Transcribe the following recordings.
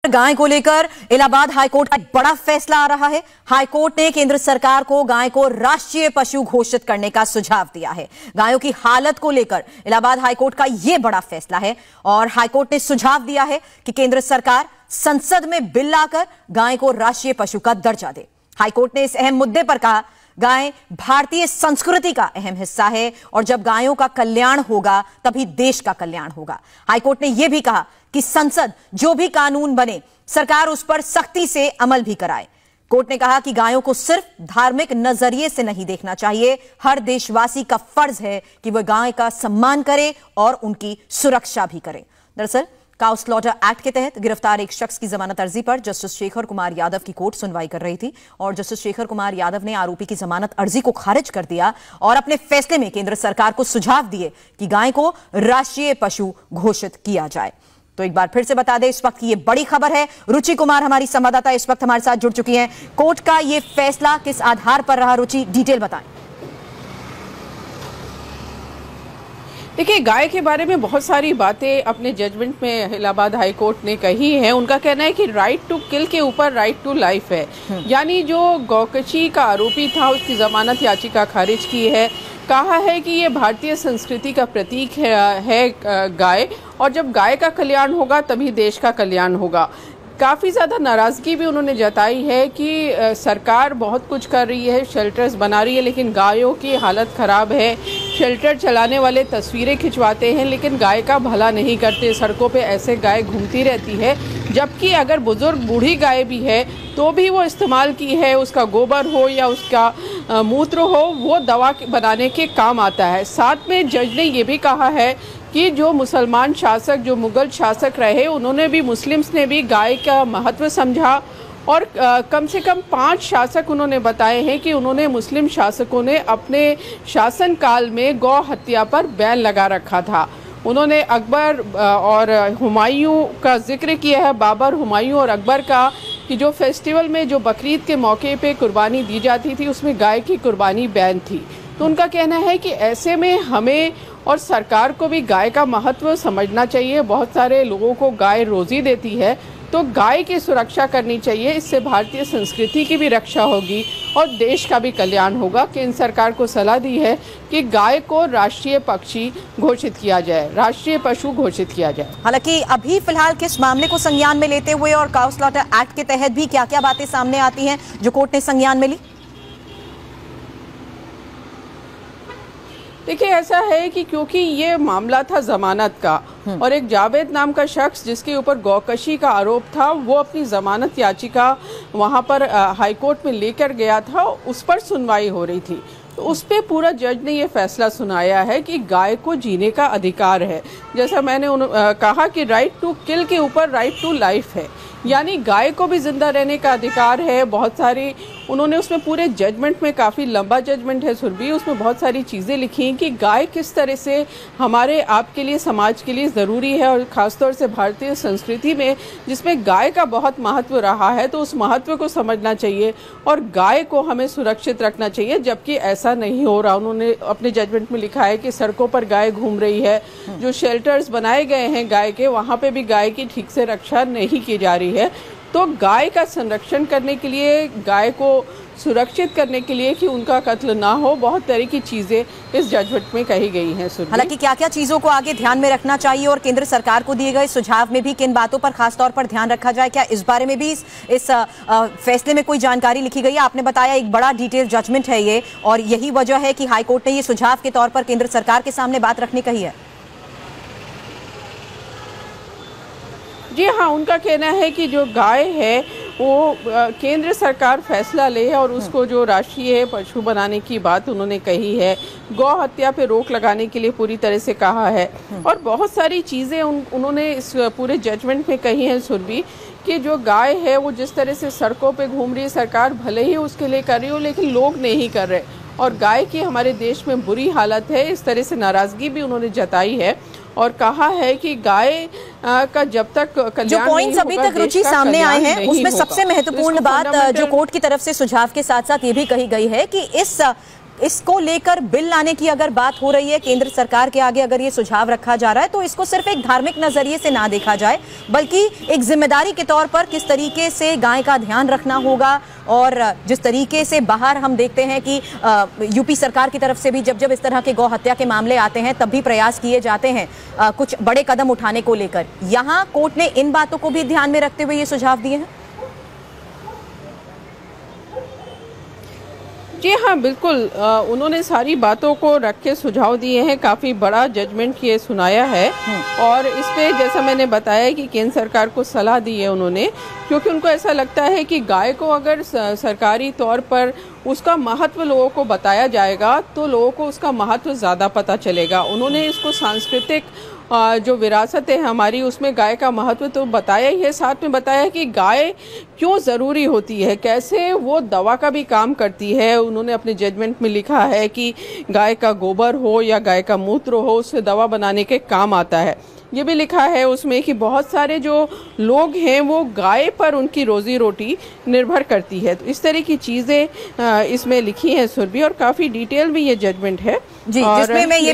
गाय को लेकर इलाहाबाद हाईकोर्ट का बड़ा फैसला आ रहा है। हाईकोर्ट ने केंद्र सरकार को गाय को राष्ट्रीय पशु घोषित करने का सुझाव दिया है। गायों की हालत को लेकर इलाहाबाद हाईकोर्ट का यह बड़ा फैसला है और हाईकोर्ट ने सुझाव दिया है कि केंद्र सरकार संसद में बिल लाकर गाय को राष्ट्रीय पशु का दर्जा दे। हाईकोर्ट ने इस अहम मुद्दे पर कहा, गाय भारतीय संस्कृति का अहम हिस्सा है और जब गायों का कल्याण होगा तभी देश का कल्याण होगा। हाईकोर्ट ने यह भी कहा कि संसद जो भी कानून बने सरकार उस पर सख्ती से अमल भी कराए। कोर्ट ने कहा कि गायों को सिर्फ धार्मिक नजरिए से नहीं देखना चाहिए, हर देशवासी का फर्ज है कि वह गाय का सम्मान करे और उनकी सुरक्षा भी करे। दरअसल काउ स्लॉटर एक्ट के तहत गिरफ्तार एक शख्स की जमानत अर्जी पर जस्टिस शेखर कुमार यादव की कोर्ट सुनवाई कर रही थी और जस्टिस शेखर कुमार यादव ने आरोपी की जमानत अर्जी को खारिज कर दिया और अपने फैसले में केंद्र सरकार को सुझाव दिए कि गाय को राष्ट्रीय पशु घोषित किया जाए। तो एक बार फिर से बता दें, इस वक्त की ये बड़ी खबर है। रुचि कुमार हमारी संवाददाता इस वक्त हमारे साथ जुड़ चुकी हैं। कोर्ट का ये फैसला किस आधार पर रहा, रुचि डिटेल बताएं। देखिए, गाय के बारे में बहुत सारी बातें अपने जजमेंट में इलाहाबाद हाई कोर्ट ने कही है। उनका कहना है कि राइट टू किल के ऊपर राइट टू लाइफ है। यानी जो गौकशी का आरोपी था उसकी जमानत याचिका खारिज की है। कहा है कि ये भारतीय संस्कृति का प्रतीक है गाय, और जब गाय का कल्याण होगा तभी देश का कल्याण होगा। काफ़ी ज़्यादा नाराज़गी भी उन्होंने जताई है कि सरकार बहुत कुछ कर रही है, शेल्टर्स बना रही है, लेकिन गायों की हालत ख़राब है। शेल्टर चलाने वाले तस्वीरें खिंचवाते हैं लेकिन गाय का भला नहीं करते। सड़कों पे ऐसे गाय घूमती रहती है, जबकि अगर बुजुर्ग बूढ़ी गाय भी है तो भी वो इस्तेमाल की है, उसका गोबर हो या उसका मूत्र हो, वो दवा बनाने के काम आता है। साथ में जज ने ये भी कहा है कि जो मुसलमान शासक, जो मुगल शासक रहे, उन्होंने भी, मुस्लिम्स ने भी गाय का महत्व समझा और कम से कम 5 शासक उन्होंने बताए हैं कि उन्होंने, मुस्लिम शासकों ने अपने शासन काल में गौ हत्या पर बैन लगा रखा था। उन्होंने अकबर और हुमायूं का जिक्र किया है, बाबर, हुमायूं और अकबर का, कि जो फेस्टिवल में जो बकरीद के मौके पे कुर्बानी दी जाती थी उसमें गाय की कुर्बानी बैन थी। तो उनका कहना है कि ऐसे में हमें और सरकार को भी गाय का महत्व समझना चाहिए। बहुत सारे लोगों को गाय रोजी देती है, तो गाय की सुरक्षा करनी चाहिए। इससे भारतीय संस्कृति की भी रक्षा होगी और देश का भी कल्याण होगा। केंद्र सरकार को सलाह दी है कि गाय को राष्ट्रीय पक्षी घोषित किया जाए, राष्ट्रीय पशु घोषित किया जाए। हालांकि अभी फिलहाल किस मामले को संज्ञान में लेते हुए और काउ स्लॉटर एक्ट के तहत भी क्या क्या बातें सामने आती हैं जो कोर्ट ने संज्ञान में ली? देखिए, ऐसा है कि क्योंकि ये मामला था जमानत का और एक जावेद नाम का शख्स जिसके ऊपर गौकशी का आरोप था, वो अपनी जमानत याचिका वहाँ पर हाईकोर्ट में लेकर गया था, उस पर सुनवाई हो रही थी। तो उस पे पूरा जज ने ये फैसला सुनाया है कि गाय को जीने का अधिकार है। जैसा मैंने कहा कि राइट टू किल के ऊपर राइट टू लाइफ है, यानी गाय को भी जिंदा रहने का अधिकार है। बहुत सारी उन्होंने उसमें, पूरे जजमेंट में, काफ़ी लंबा जजमेंट है सुरभि, उसमें बहुत सारी चीज़ें लिखी हैं कि गाय किस तरह से हमारे आपके लिए, समाज के लिए ज़रूरी है, और ख़ासतौर से भारतीय संस्कृति में जिसमें गाय का बहुत महत्व रहा है, तो उस महत्व को समझना चाहिए और गाय को हमें सुरक्षित रखना चाहिए, जबकि ऐसा नहीं हो रहा। उन्होंने अपने जजमेंट में लिखा है कि सड़कों पर गाय घूम रही है, जो शेल्टर्स बनाए गए हैं गाय के, वहाँ पे भी गाय की ठीक से रक्षा नहीं की जा रही है। तो गाय का संरक्षण करने के लिए, गाय को सुरक्षित करने के लिए कि उनका कत्ल ना हो, बहुत तरह की चीजें इस जजमेंट में कही गई हैं। हालांकि क्या क्या चीजों को आगे ध्यान में रखना चाहिए और केंद्र सरकार को दिए गए सुझाव में भी किन बातों पर खासतौर पर ध्यान रखा जाए, क्या इस बारे में भी इस फैसले में कोई जानकारी लिखी गई है? आपने बताया एक बड़ा डिटेल जजमेंट है ये, और यही वजह है कि हाईकोर्ट ने ये सुझाव के तौर पर केंद्र सरकार के सामने बात रखने कही है। जी हाँ, उनका कहना है कि जो गाय है वो केंद्र सरकार फैसला ले और उसको जो राष्ट्रीय पशु बनाने की बात उन्होंने कही है। गौ हत्या पे रोक लगाने के लिए पूरी तरह से कहा है और बहुत सारी चीज़ें उन्होंने इस पूरे जजमेंट में कही हैं सुरभि, कि जो गाय है वो जिस तरह से सड़कों पे घूम रही है, सरकार भले ही उसके लिए कर रही हो लेकिन लोग नहीं कर रहे, और गाय की हमारे देश में बुरी हालत है। इस तरह से नाराज़गी भी उन्होंने जताई है और कहा है कि गाय का जब तक कल्याण, जो पॉइंट्स अभी तक रुचि सामने आए हैं उसमें सबसे महत्वपूर्ण बात जो कोर्ट की तरफ से सुझाव के साथ साथ ये भी कही गई है कि इस इसको लेकर बिल लाने की अगर बात हो रही है केंद्र सरकार के आगे, अगर ये सुझाव रखा जा रहा है, तो इसको सिर्फ एक धार्मिक नजरिए से ना देखा जाए, बल्कि एक जिम्मेदारी के तौर पर किस तरीके से गाय का ध्यान रखना होगा। और जिस तरीके से बाहर हम देखते हैं कि यूपी सरकार की तरफ से भी जब इस तरह के गौ हत्या के मामले आते हैं तब भी प्रयास किए जाते हैं कुछ बड़े कदम उठाने को लेकर। यहां कोर्ट ने इन बातों को भी ध्यान में रखते हुए ये सुझाव दिए हैं। जी हाँ, बिल्कुल। उन्होंने सारी बातों को रख के सुझाव दिए हैं, काफ़ी बड़ा जजमेंट ये सुनाया है। और इस पे जैसा मैंने बताया कि केंद्र सरकार को सलाह दी है उन्होंने, क्योंकि उनको ऐसा लगता है कि गाय को अगर सरकारी तौर पर उसका महत्व लोगों को बताया जाएगा तो लोगों को उसका महत्व ज़्यादा पता चलेगा। उन्होंने इसको सांस्कृतिक जो विरासत है हमारी, उसमें गाय का महत्व तो बताया ही है, साथ में बताया कि गाय क्यों ज़रूरी होती है, कैसे वो दवा का भी काम करती है। उन्होंने अपने जजमेंट में लिखा है कि गाय का गोबर हो या गाय का मूत्र हो, उससे दवा बनाने के काम आता है। ये भी लिखा है उसमें कि बहुत सारे जो लोग हैं वो गाय पर उनकी रोजी रोटी निर्भर करती है। तो इस तरह की चीज़ें इसमें लिखी हैं सुरभि, और काफ़ी डिटेल भी ये जजमेंट है जी, जिसमें मैं ये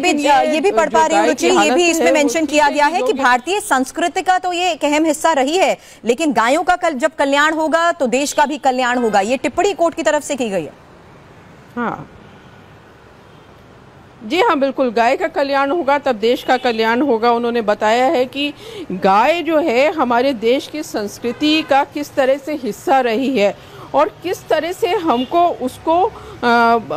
भी पढ़ पा रही हूँ रुचि, ये भी इसमें मेंशन किया गया है कि भारतीय संस्कृति का तो ये एक अहम हिस्सा रही है, लेकिन गायों का जब कल्याण होगा तो देश का भी कल्याण होगा। ये टिप्पणी कोर्ट की तरफ से की गई है। हाँ जी हाँ, बिल्कुल। गाय का कल्याण होगा तब देश का कल्याण होगा। उन्होंने बताया है कि गाय जो है हमारे देश की संस्कृति का किस तरह से हिस्सा रही है और किस तरह से हमको उसको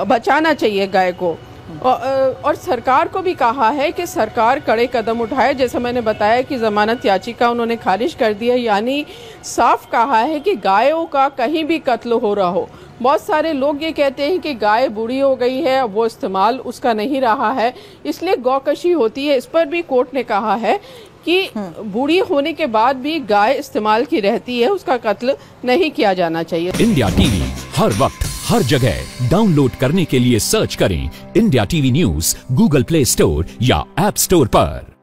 बचाना चाहिए गाय को। और सरकार को भी कहा है कि सरकार कड़े कदम उठाए। जैसा मैंने बताया कि जमानत याचिका उन्होंने खारिज कर दी है, यानी साफ कहा है कि गायों का कहीं भी कत्ल हो रहा हो। बहुत सारे लोग ये कहते हैं कि गाय बूढ़ी हो गई है, वो इस्तेमाल उसका नहीं रहा है, इसलिए गौकशी होती है। इस पर भी कोर्ट ने कहा है कि बूढ़ी होने के बाद भी गाय इस्तेमाल की रहती है, उसका कत्ल नहीं किया जाना चाहिए। इंडिया टीवी हर वक्त हर जगह डाउनलोड करने के लिए सर्च करें India TV news Google play store या ऐप स्टोर पर।